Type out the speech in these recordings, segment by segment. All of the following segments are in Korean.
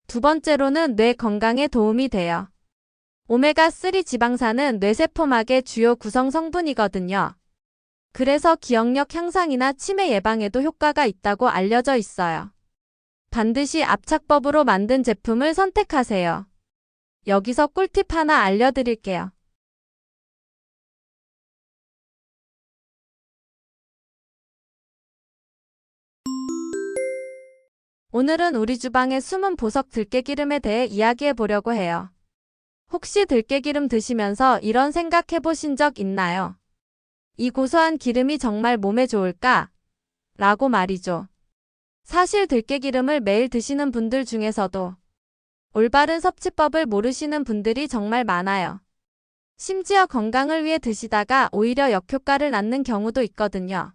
두 번째로는 뇌 건강에 도움이 돼요. 오메가3 지방산은 뇌세포막의 주요 구성 성분이거든요. 그래서 기억력 향상이나 치매 예방에도 효과가 있다고 알려져 있어요. 반드시 압착법으로 만든 제품을 선택하세요. 여기서 꿀팁 하나 알려드릴게요. 오늘은 우리 주방의 숨은 보석 들깨기름에 대해 이야기해 보려고 해요. 혹시 들깨기름 드시면서 이런 생각해 보신 적 있나요? 이 고소한 기름이 정말 몸에 좋을까? 라고 말이죠. 사실 들깨기름을 매일 드시는 분들 중에서도 올바른 섭취법을 모르시는 분들이 정말 많아요. 심지어 건강을 위해 드시다가 오히려 역효과를 낳는 경우도 있거든요.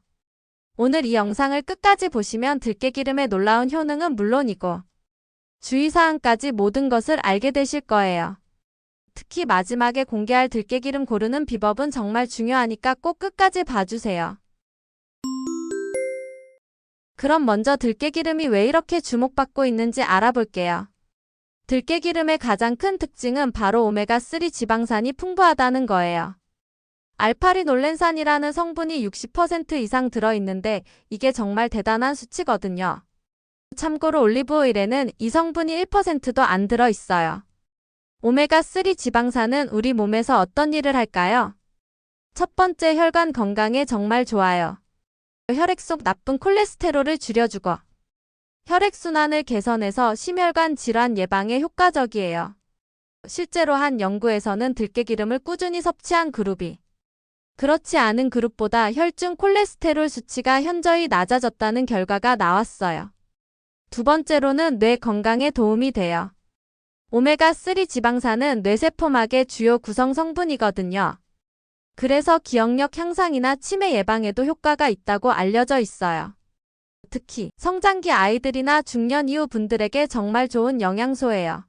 오늘 이 영상을 끝까지 보시면 들깨기름의 놀라운 효능은 물론이고 주의사항까지 모든 것을 알게 되실 거예요. 특히 마지막에 공개할 들깨기름 고르는 비법은 정말 중요하니까 꼭 끝까지 봐주세요. 그럼 먼저 들깨기름이 왜 이렇게 주목받고 있는지 알아볼게요. 들깨기름의 가장 큰 특징은 바로 오메가3 지방산이 풍부하다는 거예요. 알파리놀렌산이라는 성분이 60% 이상 들어있는데 이게 정말 대단한 수치거든요. 참고로 올리브오일에는 이 성분이 1%도 안 들어있어요. 오메가3 지방산은 우리 몸에서 어떤 일을 할까요? 첫 번째, 혈관 건강에 정말 좋아요. 혈액 속 나쁜 콜레스테롤을 줄여주고 혈액순환을 개선해서 심혈관 질환 예방에 효과적이에요. 실제로 한 연구에서는 들깨기름을 꾸준히 섭취한 그룹이 그렇지 않은 그룹보다 혈중 콜레스테롤 수치가 현저히 낮아졌다는 결과가 나왔어요. 두 번째로는 뇌 건강에 도움이 돼요. 오메가3 지방산은 뇌세포막의 주요 구성 성분이거든요. 그래서 기억력 향상이나 치매 예방에도 효과가 있다고 알려져 있어요. 특히 성장기 아이들이나 중년 이후 분들에게 정말 좋은 영양소예요.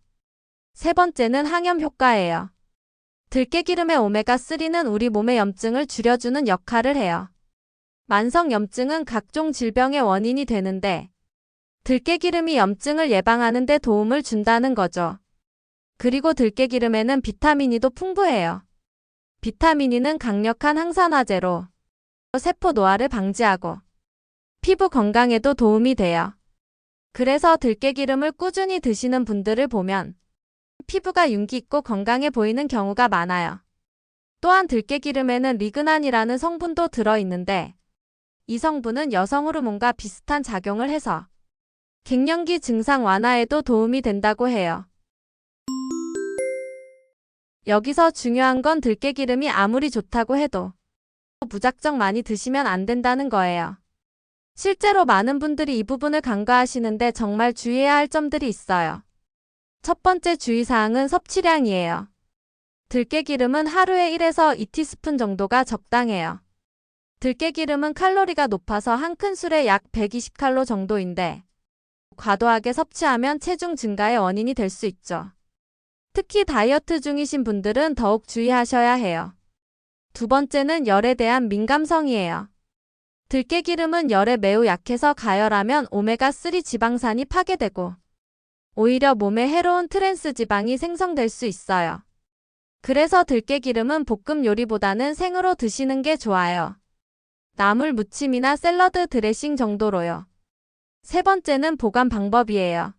세 번째는 항염 효과예요. 들깨기름의 오메가3는 우리 몸의 염증을 줄여주는 역할을 해요. 만성 염증은 각종 질병의 원인이 되는데 들깨기름이 염증을 예방하는 데 도움을 준다는 거죠. 그리고 들깨기름에는 비타민이도 풍부해요. 비타민이는 강력한 항산화제로 세포 노화를 방지하고 피부 건강에도 도움이 돼요. 그래서 들깨기름을 꾸준히 드시는 분들을 보면 피부가 윤기 있고 건강해 보이는 경우가 많아요. 또한 들깨기름에는 리그난이라는 성분도 들어있는데 이 성분은 여성 호르몬과 비슷한 작용을 해서 갱년기 증상 완화에도 도움이 된다고 해요. 여기서 중요한 건 들깨기름이 아무리 좋다고 해도 무작정 많이 드시면 안 된다는 거예요. 실제로 많은 분들이 이 부분을 간과하시는데 정말 주의해야 할 점들이 있어요. 첫 번째 주의사항은 섭취량이에요. 들깨기름은 하루에 1에서 2티스푼 정도가 적당해요. 들깨기름은 칼로리가 높아서 한 큰술에 약 120칼로 정도인데 과도하게 섭취하면 체중 증가의 원인이 될 수 있죠. 특히 다이어트 중이신 분들은 더욱 주의하셔야 해요. 두 번째는 열에 대한 민감성이에요. 들깨기름은 열에 매우 약해서 가열하면 오메가3 지방산이 파괴되고 오히려 몸에 해로운 트랜스 지방이 생성될 수 있어요. 그래서 들깨기름은 볶음 요리보다는 생으로 드시는 게 좋아요. 나물 무침이나 샐러드 드레싱 정도로요. 세 번째는 보관 방법이에요.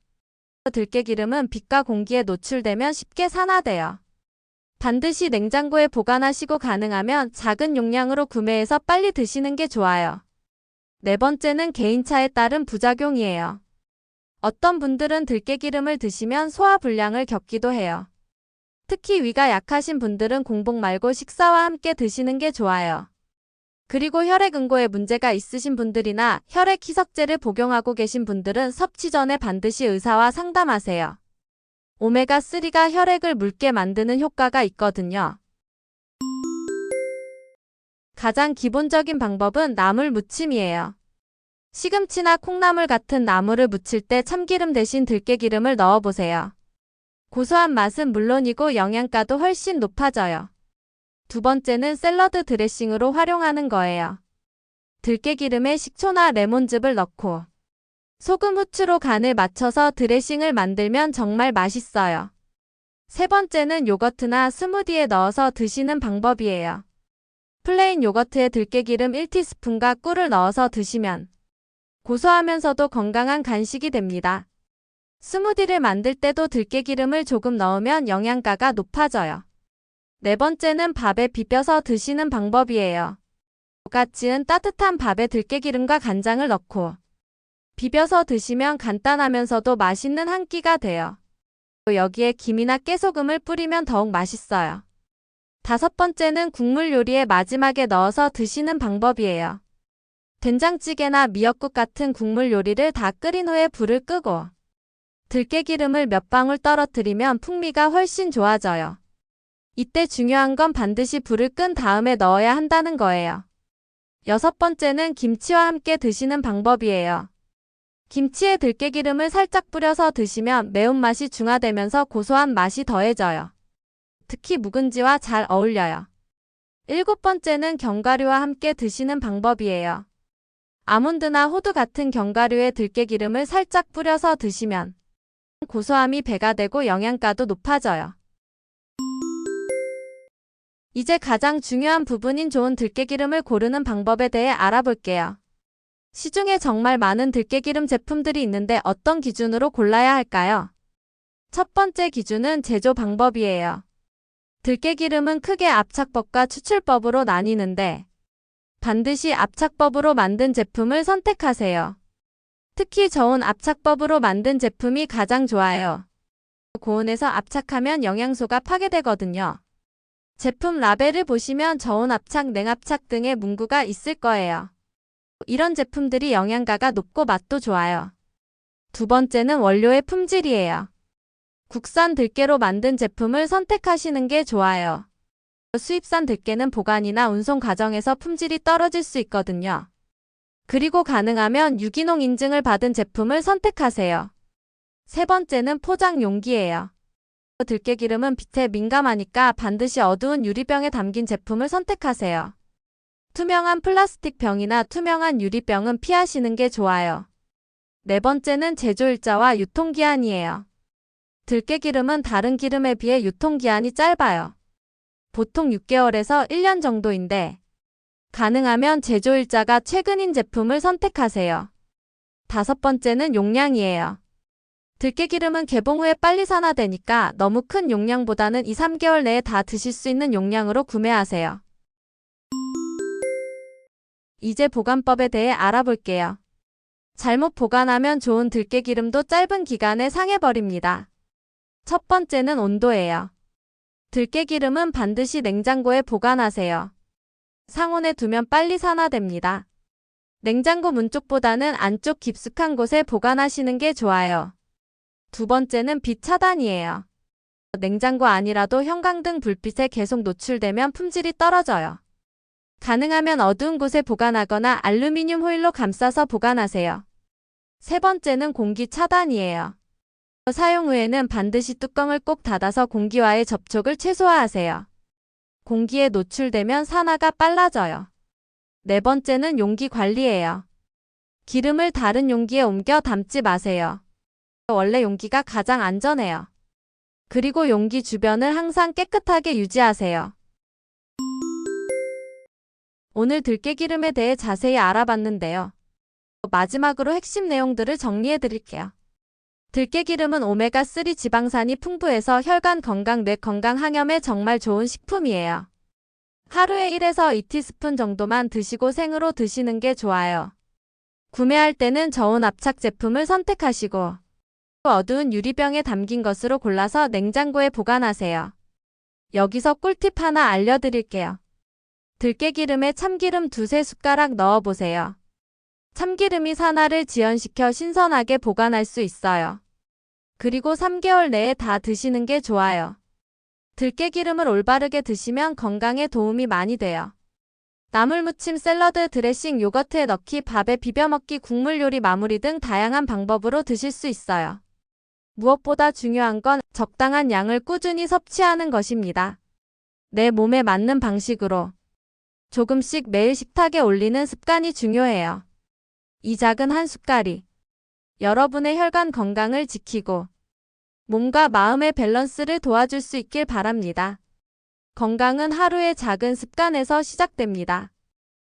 들깨기름은 빛과 공기에 노출되면 쉽게 산화돼요. 반드시 냉장고에 보관하시고 가능하면 작은 용량으로 구매해서 빨리 드시는 게 좋아요. 네 번째는 개인차에 따른 부작용이에요. 어떤 분들은 들깨기름을 드시면 소화불량을 겪기도 해요. 특히 위가 약하신 분들은 공복 말고 식사와 함께 드시는 게 좋아요. 그리고 혈액응고에 문제가 있으신 분들이나 혈액 희석제를 복용하고 계신 분들은 섭취 전에 반드시 의사와 상담하세요. 오메가3가 혈액을 묽게 만드는 효과가 있거든요. 가장 기본적인 방법은 나물 무침이에요. 시금치나 콩나물 같은 나물을 무칠 때 참기름 대신 들깨기름을 넣어보세요. 고소한 맛은 물론이고 영양가도 훨씬 높아져요. 두 번째는 샐러드 드레싱으로 활용하는 거예요. 들깨기름에 식초나 레몬즙을 넣고 소금, 후추로 간을 맞춰서 드레싱을 만들면 정말 맛있어요. 세 번째는 요거트나 스무디에 넣어서 드시는 방법이에요. 플레인 요거트에 들깨기름 1티스푼과 꿀을 넣어서 드시면 고소하면서도 건강한 간식이 됩니다. 스무디를 만들 때도 들깨기름을 조금 넣으면 영양가가 높아져요. 네 번째는 밥에 비벼서 드시는 방법이에요. 같이 은 따뜻한 밥에 들깨기름과 간장을 넣고 비벼서 드시면 간단하면서도 맛있는 한 끼가 돼요. 여기에 김이나 깨소금을 뿌리면 더욱 맛있어요. 다섯 번째는 국물 요리에 마지막에 넣어서 드시는 방법이에요. 된장찌개나 미역국 같은 국물 요리를 다 끓인 후에 불을 끄고 들깨기름을 몇 방울 떨어뜨리면 풍미가 훨씬 좋아져요. 이때 중요한 건 반드시 불을 끈 다음에 넣어야 한다는 거예요. 여섯 번째는 김치와 함께 드시는 방법이에요. 김치에 들깨기름을 살짝 뿌려서 드시면 매운맛이 중화되면서 고소한 맛이 더해져요. 특히 묵은지와 잘 어울려요. 일곱 번째는 견과류와 함께 드시는 방법이에요. 아몬드나 호두 같은 견과류에 들깨기름을 살짝 뿌려서 드시면 고소함이 배가 되고 영양가도 높아져요. 이제 가장 중요한 부분인 좋은 들깨기름을 고르는 방법에 대해 알아볼게요. 시중에 정말 많은 들깨기름 제품들이 있는데 어떤 기준으로 골라야 할까요? 첫 번째 기준은 제조 방법이에요. 들깨기름은 크게 압착법과 추출법으로 나뉘는데 반드시 압착법으로 만든 제품을 선택하세요. 특히 저온 압착법으로 만든 제품이 가장 좋아요. 고온에서 압착하면 영양소가 파괴되거든요. 제품 라벨을 보시면 저온 압착, 냉압착 등의 문구가 있을 거예요. 이런 제품들이 영양가가 높고 맛도 좋아요. 두 번째는 원료의 품질이에요. 국산 들깨로 만든 제품을 선택하시는 게 좋아요. 수입산 들깨는 보관이나 운송 과정에서 품질이 떨어질 수 있거든요. 그리고 가능하면 유기농 인증을 받은 제품을 선택하세요. 세 번째는 포장 용기예요. 들깨기름은 빛에 민감하니까 반드시 어두운 유리병에 담긴 제품을 선택하세요. 투명한 플라스틱 병이나 투명한 유리병은 피하시는 게 좋아요. 네 번째는 제조일자와 유통기한이에요. 들깨기름은 다른 기름에 비해 유통기한이 짧아요. 보통 6개월에서 1년 정도인데 가능하면 제조일자가 최근인 제품을 선택하세요. 다섯 번째는 용량이에요. 들깨기름은 개봉 후에 빨리 산화되니까 너무 큰 용량보다는 2, 3개월 내에 다 드실 수 있는 용량으로 구매하세요. 이제 보관법에 대해 알아볼게요. 잘못 보관하면 좋은 들깨기름도 짧은 기간에 상해버립니다. 첫 번째는 온도예요. 들깨기름은 반드시 냉장고에 보관하세요. 상온에 두면 빨리 산화됩니다. 냉장고 문 쪽보다는 안쪽 깊숙한 곳에 보관하시는 게 좋아요. 두 번째는 빛 차단이에요. 냉장고 안이라도 형광등 불빛에 계속 노출되면 품질이 떨어져요. 가능하면 어두운 곳에 보관하거나 알루미늄 호일로 감싸서 보관하세요. 세 번째는 공기 차단이에요. 사용 후에는 반드시 뚜껑을 꼭 닫아서 공기와의 접촉을 최소화하세요. 공기에 노출되면 산화가 빨라져요. 네 번째는 용기 관리예요. 기름을 다른 용기에 옮겨 담지 마세요. 원래 용기가 가장 안전해요. 그리고 용기 주변을 항상 깨끗하게 유지하세요. 오늘 들깨기름에 대해 자세히 알아봤는데요. 마지막으로 핵심 내용들을 정리해 드릴게요. 들깨기름은 오메가3 지방산이 풍부해서 혈관 건강, 뇌 건강, 항염에 정말 좋은 식품이에요. 하루에 1에서 2티스푼 정도만 드시고 생으로 드시는 게 좋아요. 구매할 때는 저온 압착 제품을 선택하시고 어두운 유리병에 담긴 것으로 골라서 냉장고에 보관하세요. 여기서 꿀팁 하나 알려드릴게요. 들깨기름에 참기름 2~3숟가락 넣어보세요. 참기름이 산화를 지연시켜 신선하게 보관할 수 있어요. 그리고 3개월 내에 다 드시는 게 좋아요. 들깨기름을 올바르게 드시면 건강에 도움이 많이 돼요. 나물무침, 샐러드, 드레싱, 요거트에 넣기, 밥에 비벼 먹기, 국물 요리 마무리 등 다양한 방법으로 드실 수 있어요. 무엇보다 중요한 건 적당한 양을 꾸준히 섭취하는 것입니다. 내 몸에 맞는 방식으로 조금씩 매일 식탁에 올리는 습관이 중요해요. 이 작은 한 숟갈이 여러분의 혈관 건강을 지키고 몸과 마음의 밸런스를 도와줄 수 있길 바랍니다. 건강은 하루의 작은 습관에서 시작됩니다.